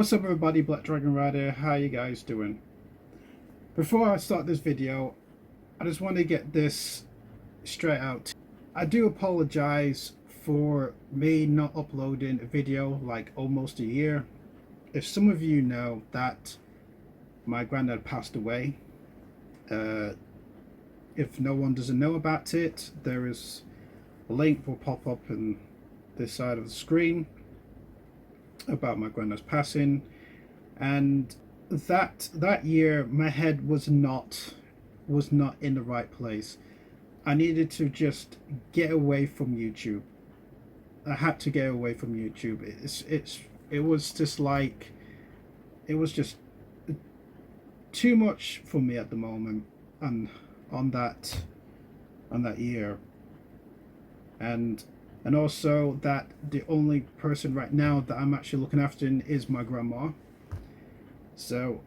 What's up everybody, Black Dragonrider, how you guys doing? Before I start this video, I just want to get this straight out. I do apologize for me not uploading a video like almost a year. If some of you know that my granddad passed away, if no one doesn't know about it, there is a link will pop up in this side of the screen about my granddad's passing. And that year my head was not in the right place. I needed to just get away from YouTube. I had to get away from YouTube. It was just like, it was just too much for me at the moment, and on that year. And also that the only person right now that I'm actually looking after is my grandma. So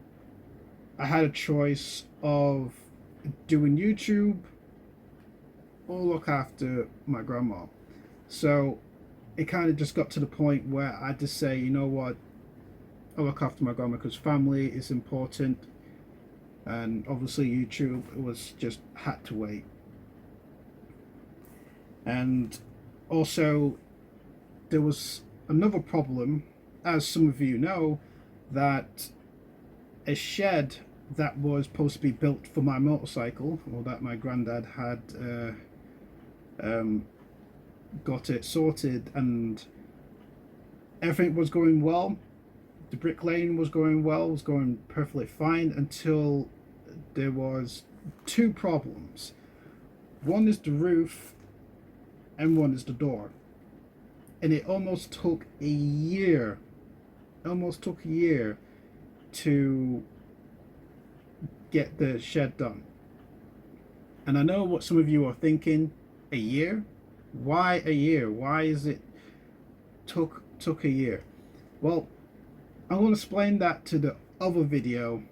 I had a choice of doing YouTube or look after my grandma. So it kind of just got to the point where I just say, you know what, I'll look after my grandma because family is important, and obviously YouTube was just had to wait. And also there was another problem, as some of you know, that a shed that was supposed to be built for my motorcycle, or that my granddad had got it sorted, and everything was going well. The bricklaying was going well, was going perfectly fine, until there was two problems. One is the roof and one is the door. And it almost took a year to get the shed done. And I know what some of you are thinking, a year? Why a year? Why is it took a year? Well, I'm going to explain that to the other video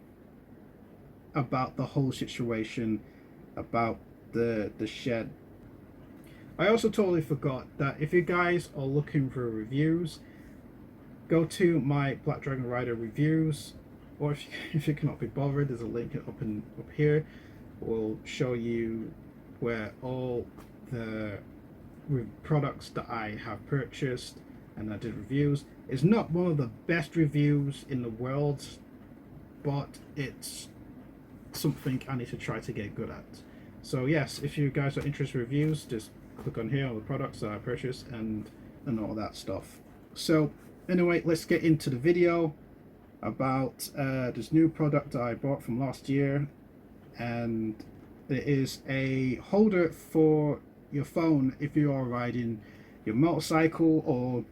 about the whole situation, about the shed. I also totally forgot that if you guys are looking for reviews, go to my Black Dragonrider reviews, or if you cannot be bothered, there's a link up here. Will show you where all the products that I have purchased and I did reviews. It's not one of the best reviews in the world, but it's something I need to try to get good at. So yes, if you guys are interested in reviews, just click on here, all the products that I purchased and all that stuff. So anyway, let's get into the video about this new product that I bought from last year, and it is a holder for your phone if you are riding your motorcycle or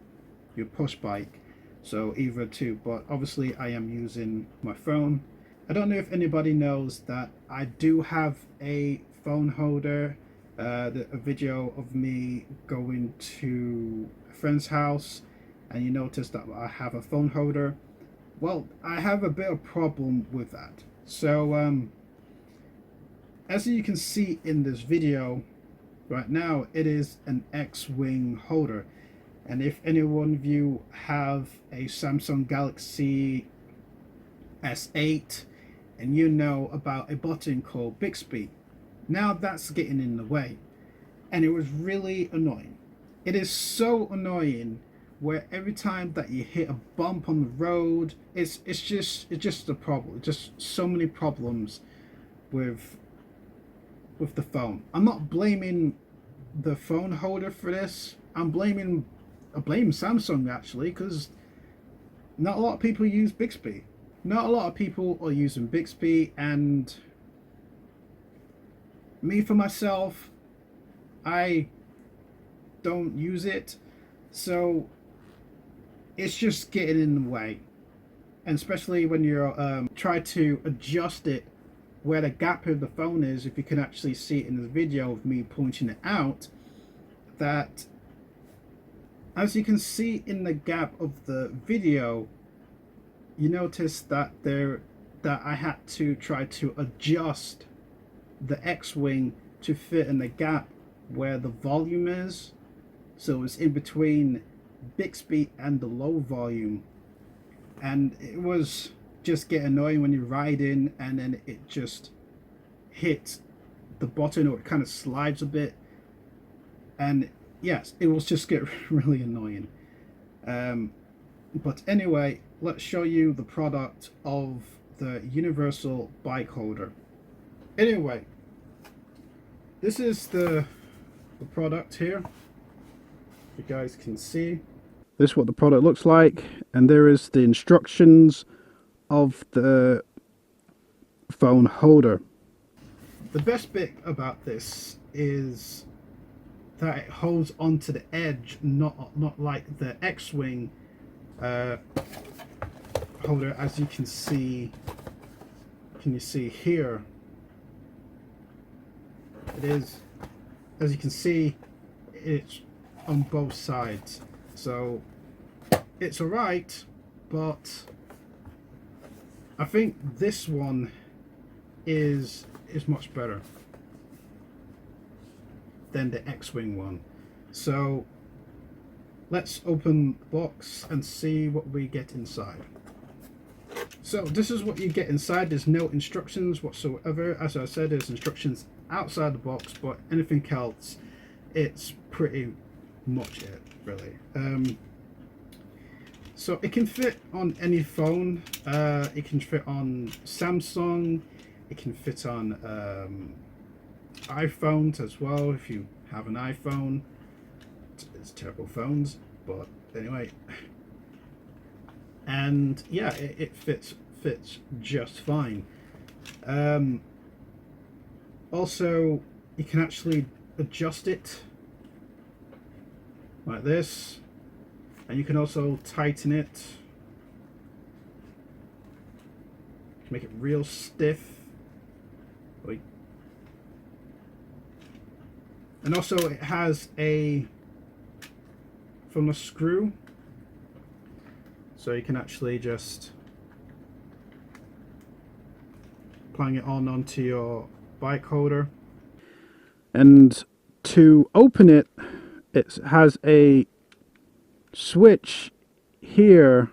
your push bike. So either two, but obviously I am using my phone. I don't know if anybody knows that I do have a phone holder. A video of me going to a friend's house, and you notice that I have a phone holder. Well, I have a bit of problem with that. So as you can see in this video right now, it is an X-Wing holder. And if any one of you have a Samsung Galaxy S8 and you know about a button called Bixby, now that's getting in the way, and it was really annoying. It is so annoying where every time that you hit a bump on the road, it's just a problem. Just so many problems with the phone. I'm not blaming the phone holder for this. I blame Samsung actually, because not a lot of people use Bixby. Not a lot of people are using Bixby, and me for myself, I don't use it, so it's just getting in the way. And especially when you're try to adjust it where the gap of the phone is, if you can actually see it in the video of me pointing it out, that as you can see in the gap of the video, you notice that I had to try to adjust the X-Wing to fit in the gap where the volume is. So it's in between Bixby and the low volume. and it was just get annoying when you ride in and then it just hits the button, or it kind of slides a bit, and yes, it will just get really annoying. But anyway, let's show you the product of the universal bike holder. Anyway, this is the product here. You guys can see this is what the product looks like, and there is the instructions of the phone holder. The best bit about this is that it holds onto the edge, not like the X-Wing holder, as you can see. Can you see here? It is, as you can see, it's on both sides, so it's alright, but I think this one is much better than the X-Wing one. So let's open the box and see what we get inside. So this is what you get inside. There's no instructions whatsoever. As I said, there's instructions outside the box, but anything else, it's pretty much it, really. So it can fit on any phone. It can fit on Samsung. It can fit on iPhones as well, if you have an iPhone. It's terrible phones, but anyway. And yeah, it fits just fine. Also, you can actually adjust it like this, and you can also tighten it, make it real stiff. And also it has from a screw, so you can actually just plug it onto your bike holder. And to open it, it has a switch here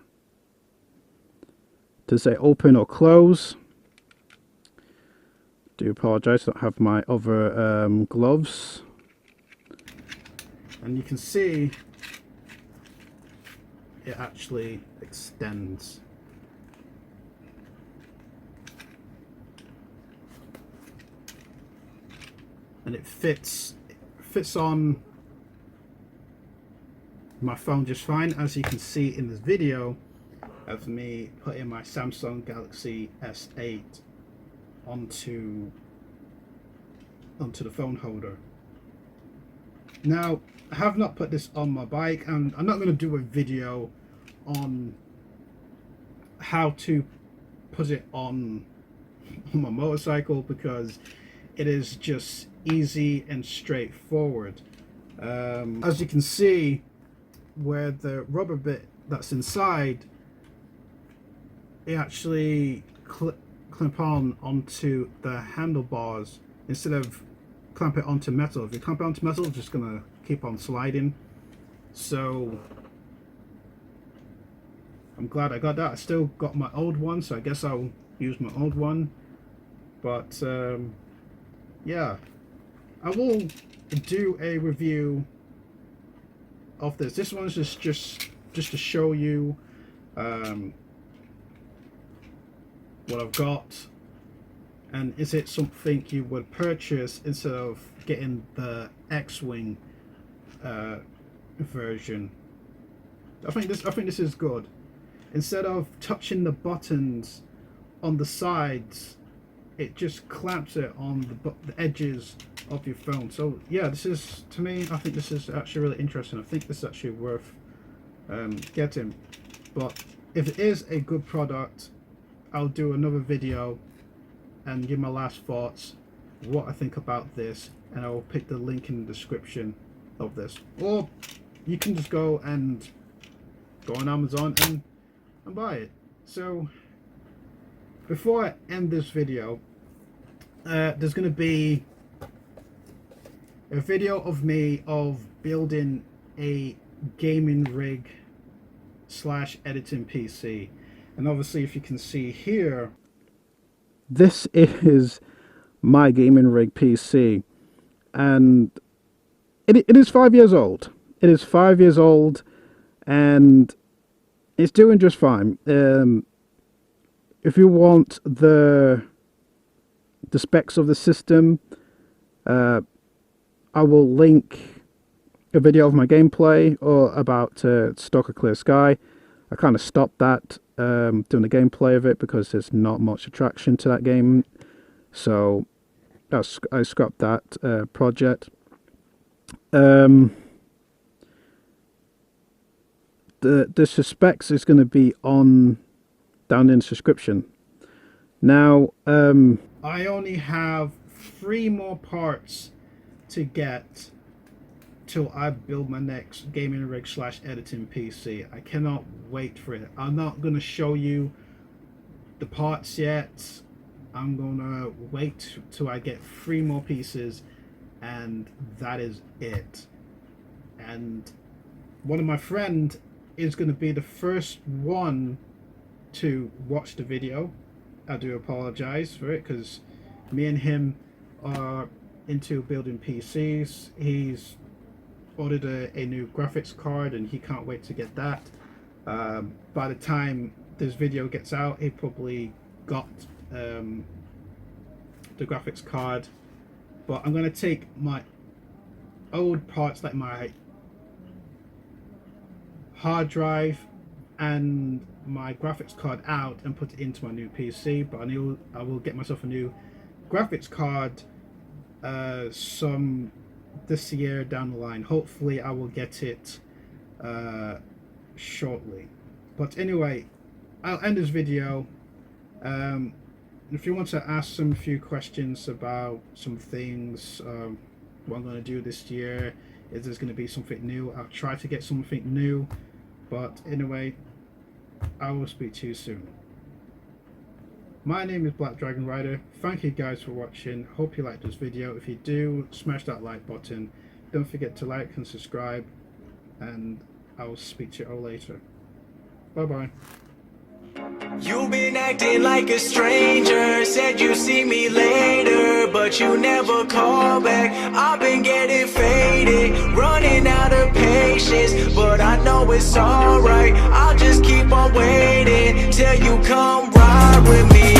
to say open or close. Do apologize, I don't have my other gloves. And you can see it actually extends. And it fits on my phone just fine, as you can see in this video of me putting my Samsung Galaxy S8 onto the phone holder. Now, I have not put this on my bike, and I'm not going to do a video on how to put it on my motorcycle, because it is just easy and straightforward. As you can see, where the rubber bit that's inside, it actually clamp onto the handlebars instead of clamp it onto metal. If you clamp it onto metal, it's just gonna keep on sliding. So I'm glad I got that. I still got my old one, so I guess I'll use my old one. But yeah, I will do a review of this. This one's just to show you what I've got, and is it something you would purchase instead of getting the X-Wing version. I think this is good. Instead of touching the buttons on the sides, it just clamps it on the edges of your phone. So yeah, this is, to me, I think this is actually really interesting. I think this is actually worth getting. But if it is a good product, I'll do another video and give my last thoughts, what I think about this, and I'll pick the link in the description of this. Or you can just go on Amazon and buy it. So before I end this video, there's going to be a video of me building a gaming rig / editing PC. And obviously, if you can see here, this is my gaming rig PC, and it is 5 years old. It is 5 years old, and it's doing just fine. If you want the specs of the system, I will link a video of my gameplay or about Stalker Clear Sky. I kind of stopped that doing the gameplay of it because there's not much attraction to that game, so I scrapped that project. The specs is going to be on down in the description. Now, I only have 3 more parts to get till I build my next gaming rig / editing PC. I cannot wait for it. I'm not going to show you the parts yet. I'm going to wait till I get 3 more pieces, and that is it. And one of my friends is going to be the first one to watch the video. I do apologize for it because me and him are into building PCs. He's ordered a new graphics card and he can't wait to get that. By the time this video gets out, he probably got the graphics card. But I'm going to take my old parts like my hard drive and my graphics card out and put it into my new PC. But I will get myself a new graphics card some this year down the line. Hopefully I will get it shortly. But anyway, I'll end this video. If you want to ask some few questions about some things, what I'm going to do this year, is there's going to be something new, I'll try to get something new. But anyway, I will speak to you soon. My name is Black Dragonrider. Thank you guys for watching. Hope you liked this video. If you do, smash that like button. Don't forget to like and subscribe, and I will speak to you all later. Bye bye. You've been acting like a stranger, said you see me later, but you never call back. I've been getting faded, running out of patience, but I know it's alright. I'll just keep on waiting till you come ride with me.